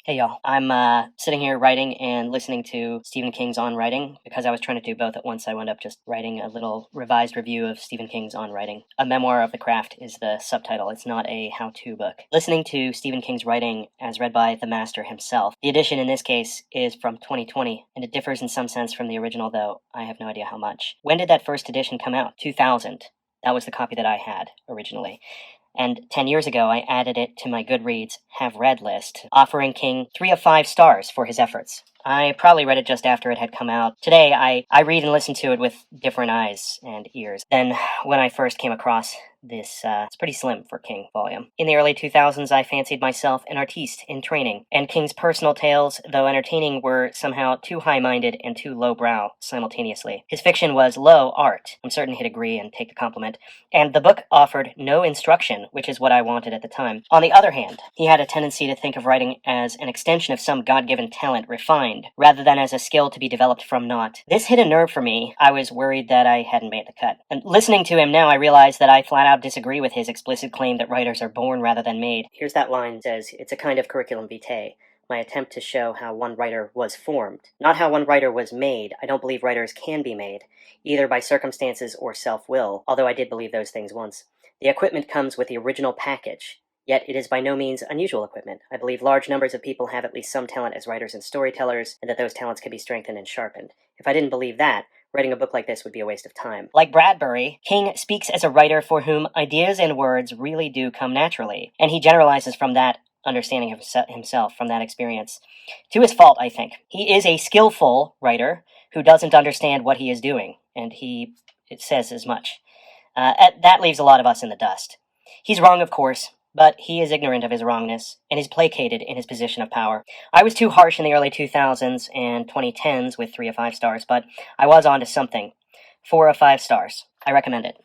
Hey y'all, I'm sitting here writing and listening to Stephen King's On Writing because I was trying to do both at once. I wound up just writing a little revised review of Stephen King's On Writing. A Memoir of the Craft is the subtitle. It's not a how-to book. Listening to Stephen King's writing as read by the master himself. The edition in this case is from 2020, and it differs in some sense from the original, though I have no idea how much. When did that first edition come out? 2000. That was the copy that I had originally. And 10 years ago, I added it to my Goodreads Have Read list, offering King 3 of 5 stars for his efforts. I probably read it just after it had come out. Today, I read and listen to it with different eyes and ears than when I first came across this, it's pretty slim for King volume. In the early 2000s, I fancied myself an artiste in training, and King's personal tales, though entertaining, were somehow too high-minded and too low-brow simultaneously. His fiction was low art. I'm certain he'd agree and take the compliment. And the book offered no instruction, which is what I wanted at the time. On the other hand, he had a tendency to think of writing as an extension of some God-given talent refined, rather than as a skill to be developed from naught. This hit a nerve for me. I was worried that I hadn't made the cut. And listening to him now, I realize that I flat out disagree with his explicit claim that writers are born rather than made. Here's that line: says, "It's a kind of curriculum vitae. My attempt to show how one writer was formed, not how one writer was made. I don't believe writers can be made, either by circumstances or self-will, although I did believe those things once. The equipment comes with the original package, yet it is by no means unusual equipment. I believe large numbers of people have at least some talent as writers and storytellers, and that those talents can be strengthened and sharpened. If I didn't believe that, writing a book like this would be a waste of time." Like Bradbury, King speaks as a writer for whom ideas and words really do come naturally, and he generalizes from that understanding of himself, from that experience. To his fault, I think. He is a skillful writer who doesn't understand what he is doing, and it says as much. That leaves a lot of us in the dust. He's wrong, of course, but he is ignorant of his wrongness, and is placated in his position of power. I was too harsh in the early 2000s and 2010s with 3 of 5 stars, but I was onto something. 4 of 5 stars. I recommend it.